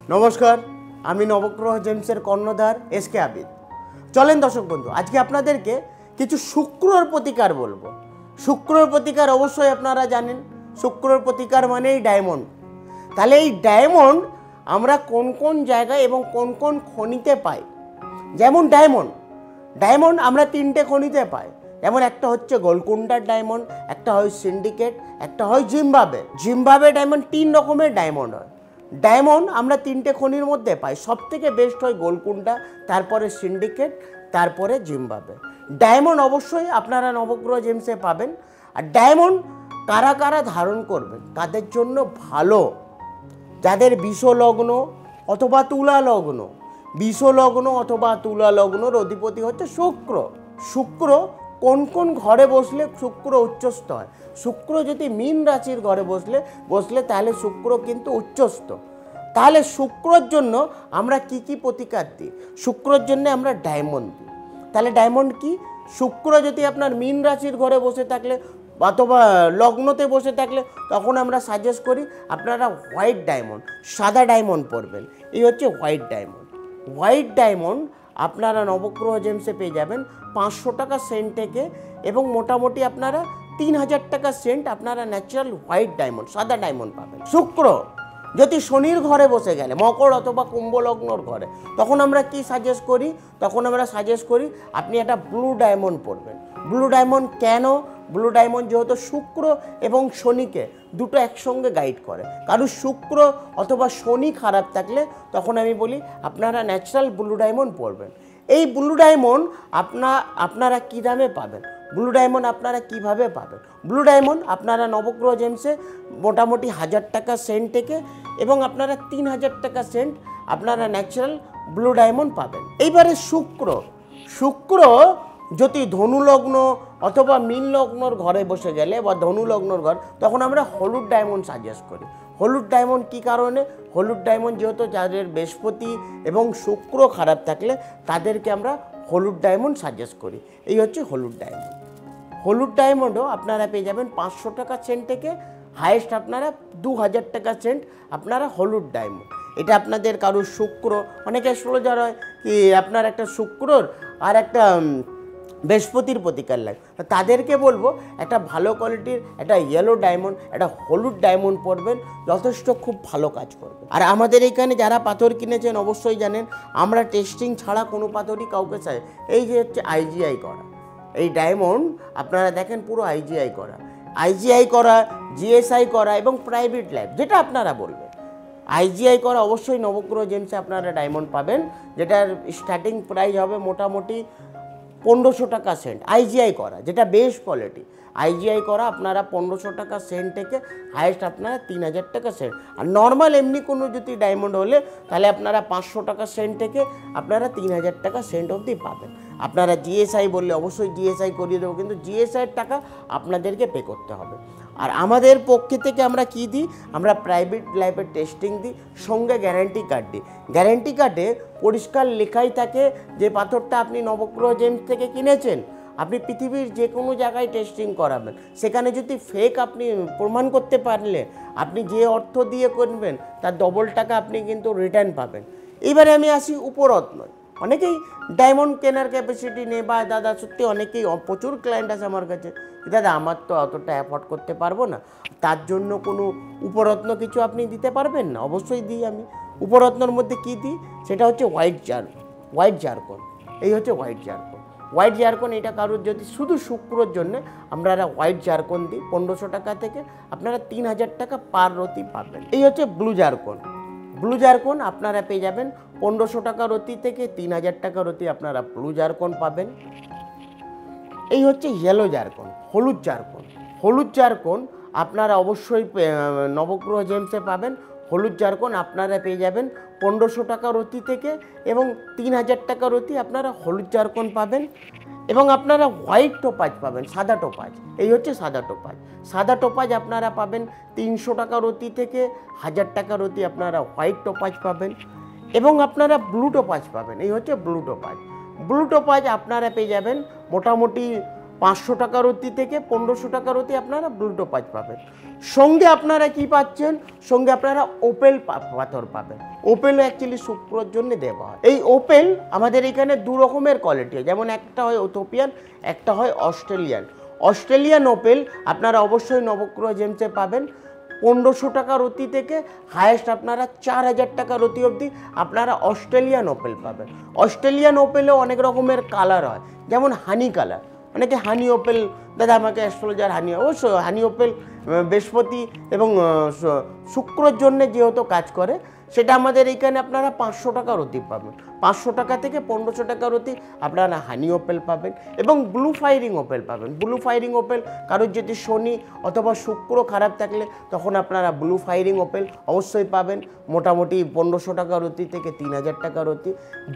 নমস্কার, আমি নবগ্রহ জেমসের কর্ণধার এসকে আবিদ। চলেন দর্শক বন্ধু, আজকে আপনাদেরকে কিছু শুক্রর প্রতিকার বলবো। শুক্রর প্রতিকার অবশ্যই আপনারা জানেন, শুক্রর প্রতিকার মানেই ডায়মন্ড। তাহলে এই ডায়মন্ড আমরা কোন কোন জায়গায় এবং কোন কোন খনিতে পাই? যেমন ডায়মন্ড আমরা তিনটে খনিতে পাই। যেমন একটা হচ্ছে গোলকুন্ডার ডায়মন্ড, একটা হয় সিন্ডিকেট, একটা হয় জিম্বাবে ডায়মন্ড। 3 রকমের ডায়মন্ড হয়। ডায়মন্ড আমরা তিনটে খনির মধ্যে পাই। সব থেকে বেস্ট হয় গোলকুন্ডা, তারপরে সিন্ডিকেট, তারপরে জিম্বাবে। ডায়মন্ড অবশ্যই আপনারা নবগ্রহ জেমসে পাবেন। আর ডায়মন্ড কারা কারা ধারণ করবেন, তাদের জন্য ভালো। যাদের বিষলগ্ন অথবা তুলা লগ্ন, বিষলগ্ন অথবা তুলা লগ্নর অধিপতি হচ্ছে শুক্র। কোন কোন ঘরে বসলে শুক্র উচ্চস্থ হয়? শুক্র যদি মীন রাশির ঘরে বসলে তাহলে শুক্র কিন্তু উচ্চস্থ। তাহলে শুক্রর জন্য আমরা কি প্রতিকার দিই? শুক্রর জন্য আমরা ডায়মন্ড দিই। তাহলে ডায়মন্ড কি? শুক্র যদি আপনার মীন রাশির ঘরে বসে থাকলে অথবা লগ্নতে বসে থাকলে তখন আমরা সাজেস্ট করি আপনারা হোয়াইট ডায়মন্ড, সাদা ডায়মন্ড পরবেন। এই হচ্ছে হোয়াইট ডায়মন্ড আপনারা নবগ্রহ জেমসে পেয়ে যাবেন 500 টাকা সেন্ট থেকে, এবং মোটামুটি আপনারা 3000 টাকা সেন্ট আপনারা ন্যাচারাল হোয়াইট ডায়মন্ড, সাদা ডায়মন্ড পাবেন। শুক্র যদি শনির ঘরে বসে গেলে, মকর অথবা কুম্ভ লগ্নর ঘরে, তখন আমরা কি সাজেস্ট করি? তখন আমরা সাজেস্ট করি আপনি একটা ব্লু ডায়মন্ড পরবেন। ব্লু ডায়মন্ড কেন? ব্লু ডায়মন্ড যেহেতু শুক্র এবং শনিকে দুটো একসঙ্গে গাইড করে। কারণ শুক্র অথবা শনি খারাপ থাকলে তখন আমি বলি আপনারা ন্যাচারাল ব্লু ডায়মন্ড পরবেন। এই ব্লু ডায়মন্ড আপনারা কী দামে পাবেন? ব্লু ডায়মন্ড আপনারা কিভাবে পাবেন? ব্লু ডায়মন্ড আপনারা নবগ্রহ জেমসে মোটামুটি 1000 টাকা সেন্ট থেকে, এবং আপনারা 3000 টাকা সেন্ট আপনারা ন্যাচারাল ব্লু ডায়মন্ড পাবেন। এইবারে শুক্র যদি ধনুলগ্ন অথবা মীন লগ্নর ঘরে বসে গেলে বা ধনুলগ্নর ঘর, তখন আমরা হলুদ ডায়মন্ড সাজেস্ট করি। হলুদ ডায়মন্ড কী কারণে? হলুদ ডায়মন্ড যেহেতু যাদের বৃহস্পতি এবং শুক্র খারাপ থাকলে তাদেরকে আমরা হলুদ ডায়মন্ড সাজেস্ট করি। এই হচ্ছে হলুদ ডায়মন্ডও আপনারা পেয়ে যাবেন 500 টাকা সেন্ট থেকে, হায়েস্ট আপনারা 2000 টাকা সেন্ট আপনারা হলুদ ডায়মন্ড। এটা আপনাদের কারোর শুক্র, অনেকে সোলজার হয় কি আপনার একটা শুক্রর আর একটা বৃহস্পতির প্রতিকার লাগে, তাদেরকে বলবো একটা ভালো কোয়ালিটির একটা ইয়েলো ডায়মন্ড, একটা হলুদ ডায়মন্ড পরবেন, যথেষ্ট খুব ভালো কাজ করবে। আর আমাদের এইখানে যারা পাথর কিনেছেন অবশ্যই জানেন আমরা টেস্টিং ছাড়া কোনো পাথরই কাউকে চাই। এই যে হচ্ছে আইজিআই করা এই ডায়মন্ড, আপনারা দেখেন পুরো আইজিআই করা, জিএসআই করা এবং প্রাইভেট ল্যাব, যেটা আপনারা বলবেন। আইজিআই করা অবশ্যই নবগ্রহ জেমসে আপনারা ডায়মন্ড পাবেন, যেটার স্টার্টিং প্রাইস হবে মোটামুটি 1500 টাকা সেন্ট। আইজিআই করা যেটা বেস্ট কোয়ালিটি, আইজিআই করা আপনারা 1500 টাকা সেন্ট থেকে হায়েস্ট আপনারা 3000 টাকা সেন্ট। আর নর্মাল এমনি কোনো যদি ডায়মন্ড হলে তাহলে আপনারা 500 টাকা সেন্ট থেকে আপনারা 3000 টাকা সেন্ট অবধি পাবেন। আপনারা জিএসআই বললে অবশ্যই জিএসআই করিয়ে দেবো, কিন্তু জিএসআইয়ের টাকা আপনাদেরকে পে করতে হবে। আর আমাদের পক্ষে থেকে আমরা কি দিই? আমরা প্রাইভেট ল্যাবের টেস্টিং দিই, সঙ্গে গ্যারান্টি কার্ড দিই। গ্যারান্টি কার্ডে পরিষ্কার লেখাই থাকে যে পাথরটা আপনি নবগ্রহ জেমস থেকে কিনেছেন, আপনি পৃথিবীর যে কোনো জায়গায় টেস্টিং করাবেন, সেখানে যদি ফেক আপনি প্রমাণ করতে পারলে আপনি যে অর্থ দিয়ে করবেন তার ডবল টাকা আপনি কিন্তু রিটার্ন পাবেন। এবারে আমি আসি উপরত্ন। অনেকেই ডায়মন্ড কেনার ক্যাপাসিটি নেই, বা দাদা সত্যি অনেকেই প্রচুর ক্লায়েন্ট আছে আমার কাছে, দাদা আমার তো অতটা অ্যাফোর্ড করতে পারবো না, তার জন্য কোনো উপরত্ন কিছু আপনি দিতে পারবেন না? অবশ্যই দিই আমি। উপরত্নর মধ্যে কী দিই? সেটা হচ্ছে হোয়াইট জারকন। এই হচ্ছে হোয়াইট জারকন। এটা কারোর যদি শুধু শুক্রর জন্য আমরা হোয়াইট জারকন দিই 1500 টাকা থেকে আপনারা 3000 টাকা পার রতি পাবেন। এই হচ্ছে ব্লু জারকন আপনারা পেয়ে যাবেন 1500 টাকা রতি থেকে 3000 টাকা রতি আপনারা ব্লু জারকন পাবেন। এই হচ্ছে ইয়েলো জারকন, হলুদ জারকন আপনারা অবশ্যই নবগ্রহ জেমসে পাবেন। হলুদ জারকন আপনারা পেয়ে যাবেন 1500 টাকা রতি থেকে, এবং 3000 টাকা রতি আপনারা হলুদ জারকন পাবেন। এবং আপনারা হোয়াইট টোপাজ পাবেন, সাদা টোপাজ। এই হচ্ছে সাদা টোপাজ আপনারা পাবেন 300 টাকা রতি থেকে 1000 টাকা রতি আপনারা হোয়াইট টোপাজ পাবেন। এবং আপনারা ব্লু টোপাজ পাবেন। এই হচ্ছে ব্লু টোপাজ আপনারা পেয়ে যাবেন মোটামুটি 500 টাকা রতি থেকে 1500 টাকা রতি আপনারা ব্লু টোপাজ পাবেন। সঙ্গে আপনারা কি পাচ্ছেন, সঙ্গে আপনারা ওপেল পাথর পাবেন। ওপেলও অ্যাকচুয়ালি শুক্রর জন্য দেওয়া হয়। এই ওপেল আমাদের এখানে দু রকমের কোয়ালিটি হয়, যেমন একটা হয় ইথিওপিয়ান, একটা হয় অস্ট্রেলিয়ান। অস্ট্রেলিয়ান ওপেল আপনারা অবশ্যই নবগ্রহ জেমসে পাবেন 1500 টাকা রতি থেকে হায়েস্ট আপনারা 4000 টাকা রতি অবধি আপনারা অস্ট্রেলিয়ান ওপেল পাবেন। অস্ট্রেলিয়ান ওপেলেও অনেক রকমের কালার হয়, যেমন হানি কালার। অনেকে হানি ওপেল, দাদা আমাকে অ্যাস্ট্রোলজার হানি, অবশ্যই হানি ওপেল বৃহস্পতি এবং শুক্রর জন্য যেহেতু কাজ করে, সেটা আমাদের এইখানে আপনারা 500 টাকা রতি পাবেন। 500 টাকা থেকে 1500 টাকা রতি আপনারা হানি ওপেল পাবেন এবং ব্লু ফায়ারিং ওপেল পাবেন। ব্লু ফায়ারিং ওপেল কারোর যদি শনি অথবা শুক্র খারাপ থাকলে তখন আপনারা ব্লু ফায়ারিং ওপেল অবশ্যই পাবেন, মোটামুটি 1500 টাকা রতি থেকে 3000 টাকা রতি।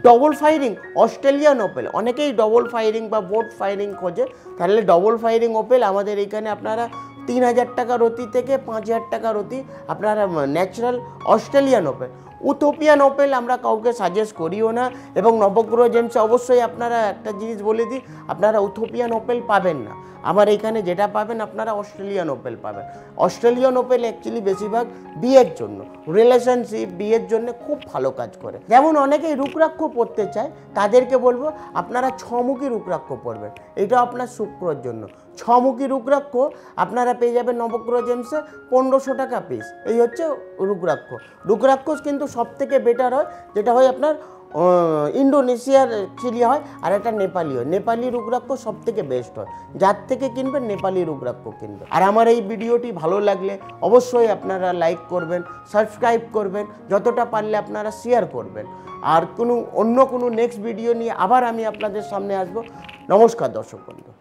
ডবল ফায়ারিং অস্ট্রেলিয়ান ওপেল, অনেকেই ডবল ফায়ারিং বা বোট ফায়ারিং খোঁজে, তাহলে ডবল ফায়ারিং ওপেল আমাদের এইখানে আপনারা 3000 টাকা রতি থেকে 5000 টাকা রতি আপনারা natural Australian Opel. Ethiopian Opel আমরা কাউকে সাজেস্ট করিও না, এবং নবগ্রহ জেমসে অবশ্যই আপনারা একটা জিনিস বলে দিই, আপনারা ইথিওপিয়ান ওপেল পাবেন না। আমার এখানে যেটা পাবেন আপনারা অস্ট্রেলিয়ান ওপেল পাবেন। অস্ট্রেলিয়ান ওপেল অ্যাকচুয়ালি বেশিরভাগ বিয়ের জন্য, রিলেশনশিপ, বিয়ের জন্য খুব ভালো কাজ করে। যেমন অনেকেই রুদ্রাক্ষ পড়তে চায়, তাদেরকে বলবো আপনারা 6মুখী রুদ্রাক্ষ পড়বেন, এটা আপনার শুক্রর জন্য। 6মুখী রুদ্রাক্ষ আপনারা পেয়ে যাবেন নবগ্রহ জেমসে 1500 টাকা পিস। এই হচ্ছে রুদ্রাক্ষ। রুদ্রাক্ষ কিন্তু সব থেকে বেটার হয়, যেটা হয় আপনার ইন্দোনেশিয়ার চিলি হয়, আর একটা নেপালি হয়। নেপালি রুদ্রাক্ষ সব থেকে বেস্ট হয়, যার থেকে কিনবেন নেপালি রুদ্রাক্ষ কিনবেন। আর আমার এই ভিডিওটি ভালো লাগলে অবশ্যই আপনারা লাইক করবেন, সাবস্ক্রাইব করবেন, যতটা পারলে আপনারা শেয়ার করবেন। আর অন্য কোনো নেক্সট ভিডিও নিয়ে আবার আমি আপনাদের সামনে আসবো। নমস্কার দর্শক বন্ধু।